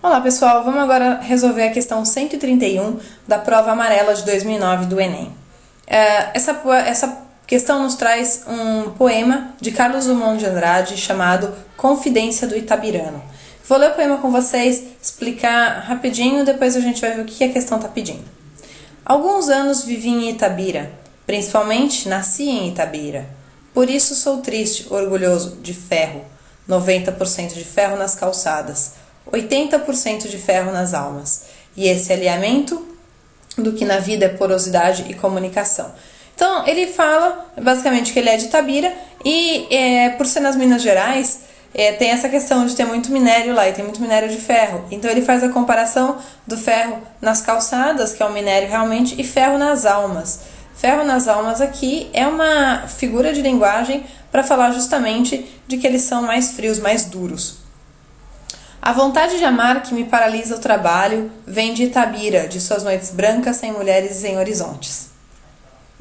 Olá pessoal, vamos agora resolver a questão 131 da prova amarela de 2009 do Enem. Essa questão nos traz um poema de Carlos Drummond de Andrade chamado Confidência do Itabirano. Vou ler o poema com vocês, explicar rapidinho, depois a gente vai ver o que a questão está pedindo. Alguns anos vivi em Itabira, principalmente nasci em Itabira. Por isso sou triste, orgulhoso, de ferro. 90% de ferro nas calçadas, 80% de ferro nas almas. E esse alinhamento do que na vida é porosidade e comunicação. Então, ele fala basicamente que ele é de Itabira e por ser nas Minas Gerais, tem essa questão de ter muito minério lá e tem muito minério de ferro. Então, ele faz a comparação do ferro nas calçadas, que é um minério realmente, e ferro nas almas. Ferro nas almas aqui é uma figura de linguagem para falar justamente de que eles são mais frios, mais duros. A vontade de amar que me paralisa o trabalho vem de Itabira, de suas noites brancas sem mulheres e sem horizontes.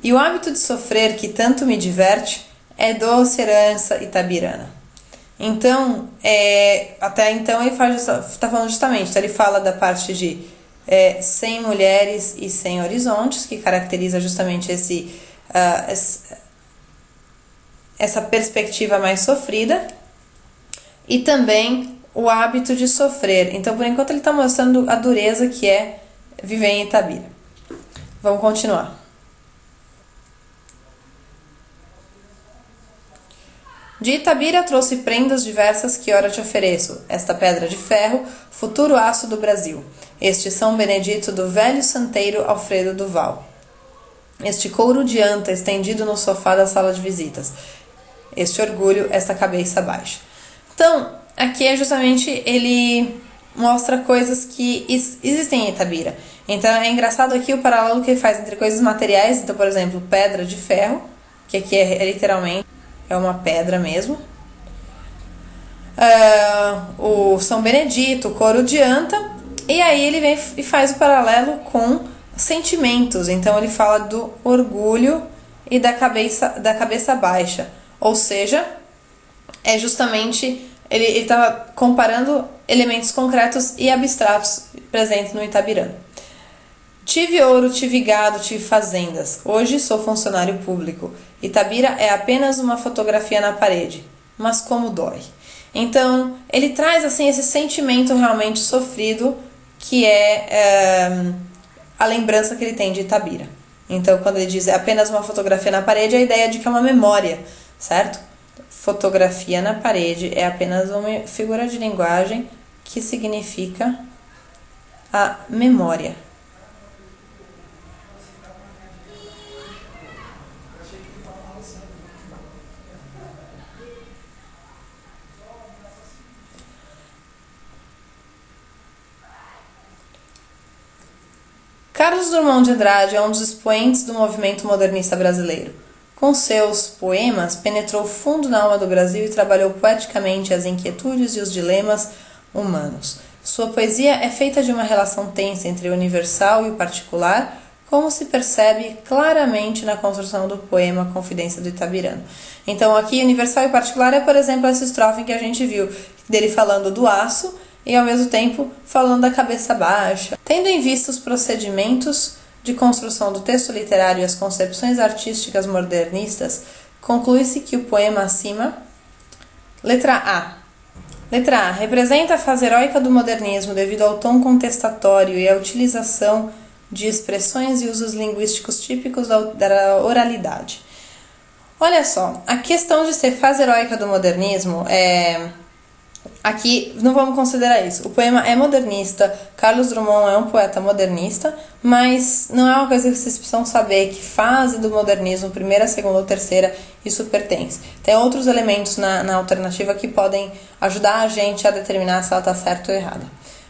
E o hábito de sofrer que tanto me diverte é doce herança itabirana. Então, até então ele está falando justamente, então ele fala da parte de sem mulheres e sem horizontes, que caracteriza justamente essa perspectiva mais sofrida, e também o hábito de sofrer. Então, por enquanto, ele está mostrando a dureza que é viver em Itabira. Vamos continuar. De Itabira trouxe prendas diversas que ora te ofereço, esta pedra de ferro, futuro aço do Brasil, este São Benedito do velho santeiro Alfredo Duval, este couro de anta estendido no sofá da sala de visitas, este orgulho, esta cabeça baixa. Então, aqui é justamente, ele mostra coisas que existem em Itabira. Então, é engraçado aqui o paralelo que ele faz entre coisas materiais, então, por exemplo, pedra de ferro, que aqui é literalmente uma pedra mesmo. O São Benedito, o couro de anta, e aí ele vem e faz o paralelo com sentimentos. Então ele fala do orgulho e da cabeça baixa. Ou seja, é justamente ele está comparando elementos concretos e abstratos presentes no Itabirano. Tive ouro, tive gado, tive fazendas. Hoje sou funcionário público. Itabira é apenas uma fotografia na parede. Mas como dói. Então, ele traz assim esse sentimento realmente sofrido que é a lembrança que ele tem de Itabira. Então, quando ele diz é apenas uma fotografia na parede, a ideia de que é uma memória, certo? Fotografia na parede é apenas uma figura de linguagem que significa a memória. Carlos Drummond de Andrade é um dos expoentes do movimento modernista brasileiro. Com seus poemas, penetrou fundo na alma do Brasil e trabalhou poeticamente as inquietudes e os dilemas humanos. Sua poesia é feita de uma relação tensa entre o universal e o particular, como se percebe claramente na construção do poema Confidência do Itabirano. Então, aqui, universal e particular é, por exemplo, essa estrofe que a gente viu, dele falando do aço, e ao mesmo tempo falando da cabeça baixa. Tendo em vista os procedimentos de construção do texto literário e as concepções artísticas modernistas, conclui-se que o poema acima... Letra A. Representa a fase heróica do modernismo devido ao tom contestatório e à utilização de expressões e usos linguísticos típicos da oralidade. Olha só, a questão de ser fase heróica do modernismo aqui não vamos considerar isso. O poema é modernista, Carlos Drummond é um poeta modernista, mas não é uma coisa que vocês precisam saber que fase do modernismo, primeira, segunda ou terceira, isso pertence. Tem outros elementos na alternativa que podem ajudar a gente a determinar se ela está certa ou errada.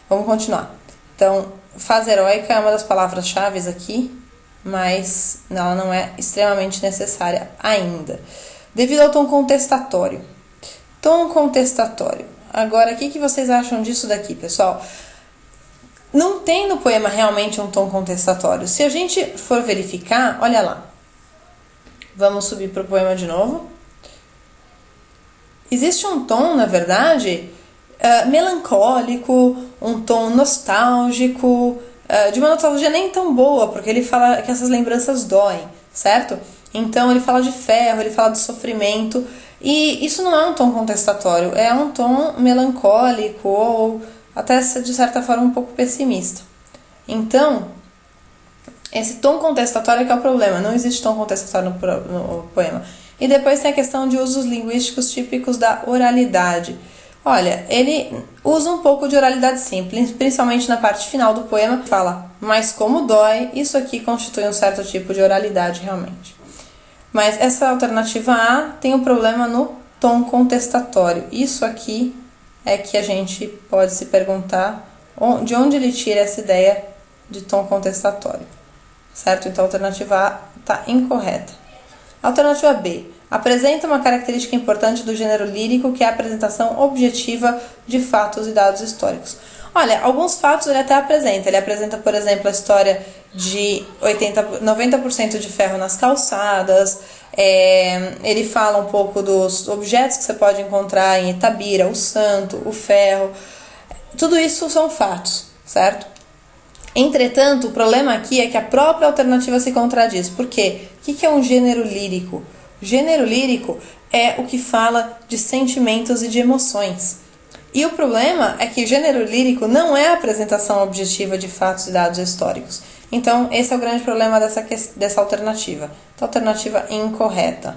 Vamos continuar. Então, fase heróica é uma das palavras-chave aqui, mas ela não é extremamente necessária ainda. Devido ao tom contestatório. Tom contestatório. Agora, o que vocês acham disso daqui, pessoal? Não tem no poema realmente um tom contestatório. Se a gente for verificar, olha lá. Vamos subir para o poema de novo. Existe um tom, na verdade, melancólico, um tom nostálgico, de uma nostalgia nem tão boa, porque ele fala que essas lembranças doem, certo? Então ele fala de ferro, ele fala de sofrimento, e isso não é um tom contestatório, é um tom melancólico ou até de certa forma um pouco pessimista. Então, esse tom contestatório é que é o problema, não existe tom contestatório no poema. E depois tem a questão de usos linguísticos típicos da oralidade. Olha, ele usa um pouco de oralidade simples, principalmente na parte final do poema, fala, mas como dói, isso aqui constitui um certo tipo de oralidade realmente. Mas essa alternativa A tem um problema no tom contestatório. Isso aqui é que a gente pode se perguntar de onde ele tira essa ideia de tom contestatório, certo? Então a alternativa A está incorreta. Alternativa B. Apresenta uma característica importante do gênero lírico, que é a apresentação objetiva de fatos e dados históricos. Olha, alguns fatos ele até apresenta. Ele apresenta, por exemplo, a história de 90% de ferro nas calçadas. Ele fala um pouco dos objetos que você pode encontrar em Itabira, o santo, o ferro. Tudo isso são fatos, certo? Entretanto, o problema aqui é que a própria alternativa se contradiz. Por quê? O que é um gênero lírico? Gênero lírico é o que fala de sentimentos e de emoções. E o problema é que o gênero lírico não é a apresentação objetiva de fatos e dados históricos. Então, esse é o grande problema dessa alternativa. Então, alternativa incorreta.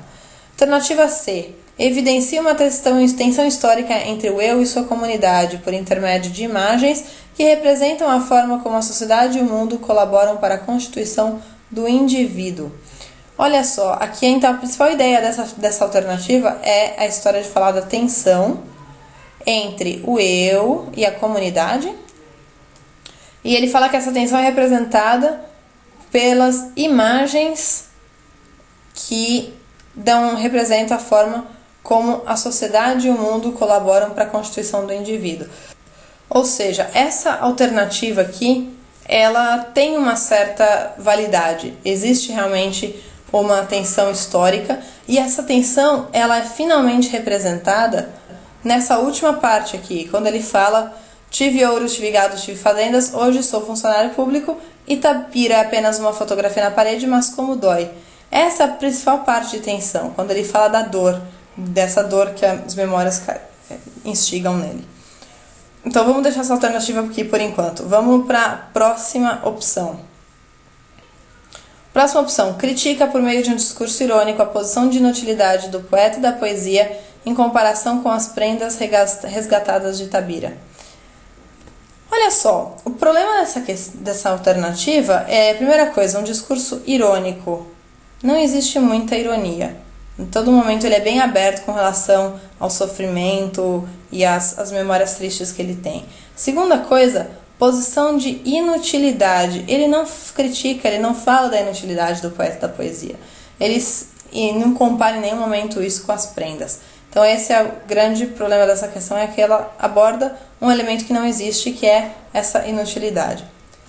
Alternativa C. Evidencia uma tensão histórica entre o eu e sua comunidade, por intermédio de imagens que representam a forma como a sociedade e o mundo colaboram para a constituição do indivíduo. Olha só, aqui então a principal ideia dessa alternativa é a história de falar da tensão entre o eu e a comunidade. E ele fala que essa tensão é representada pelas imagens que representam a forma como a sociedade e o mundo colaboram para a constituição do indivíduo. Ou seja, essa alternativa aqui, ela tem uma certa validade. Existe realmente uma tensão histórica, e essa tensão ela é finalmente representada nessa última parte aqui, quando ele fala: tive ouro, tive gado, tive fazendas, hoje sou funcionário público, Itabira é apenas uma fotografia na parede, mas como dói. Essa é a principal parte de tensão, quando ele fala da dor, dessa dor que as memórias instigam nele. Então vamos deixar essa alternativa aqui por enquanto. Vamos para a próxima opção. Próxima opção. Critica por meio de um discurso irônico a posição de inutilidade do poeta e da poesia em comparação com as prendas resgatadas de Itabira. Olha só, o problema dessa alternativa é, primeira coisa, um discurso irônico. Não existe muita ironia. Em todo momento ele é bem aberto com relação ao sofrimento e às memórias tristes que ele tem. Segunda coisa, posição de inutilidade. Ele não critica, ele não fala da inutilidade do poeta e da poesia. E não compara em nenhum momento isso com as prendas. Então esse é o grande problema dessa questão, é que ela aborda um elemento que não existe, que é essa inutilidade.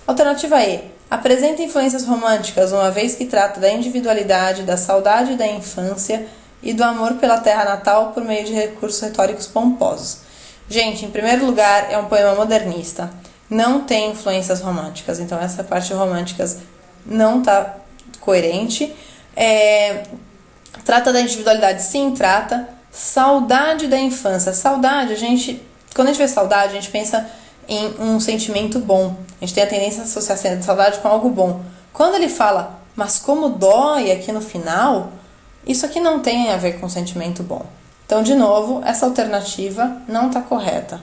Alternativa E. Apresenta influências românticas, uma vez que trata da individualidade, da saudade da infância e do amor pela terra natal por meio de recursos retóricos pomposos. Gente, em primeiro lugar, é um poema modernista. Não tem influências românticas, então essa parte românticas não está coerente. Trata da individualidade, sim, trata. Saudade da infância. Saudade, quando a gente vê saudade, a gente pensa em um sentimento bom. A gente tem a tendência a associar a saudade com algo bom. Quando ele fala, mas como dói aqui no final, isso aqui não tem a ver com sentimento bom. Então, de novo, essa alternativa não está correta.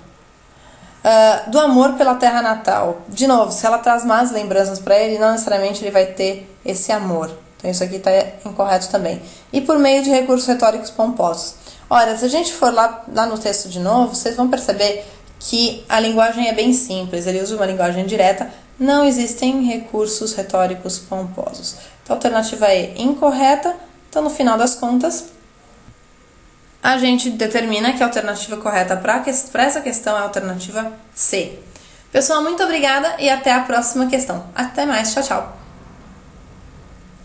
Do amor pela terra natal. De novo, se ela traz más lembranças para ele, não necessariamente ele vai ter esse amor. Então, isso aqui está incorreto também. E por meio de recursos retóricos pomposos. Olha, se a gente for lá no texto de novo, vocês vão perceber que a linguagem é bem simples. Ele usa uma linguagem direta. Não existem recursos retóricos pomposos. Então, a alternativa é incorreta. Então, no final das contas, a gente determina que a alternativa correta para essa questão é a alternativa C. Pessoal, muito obrigada e até a próxima questão. Até mais, tchau, tchau!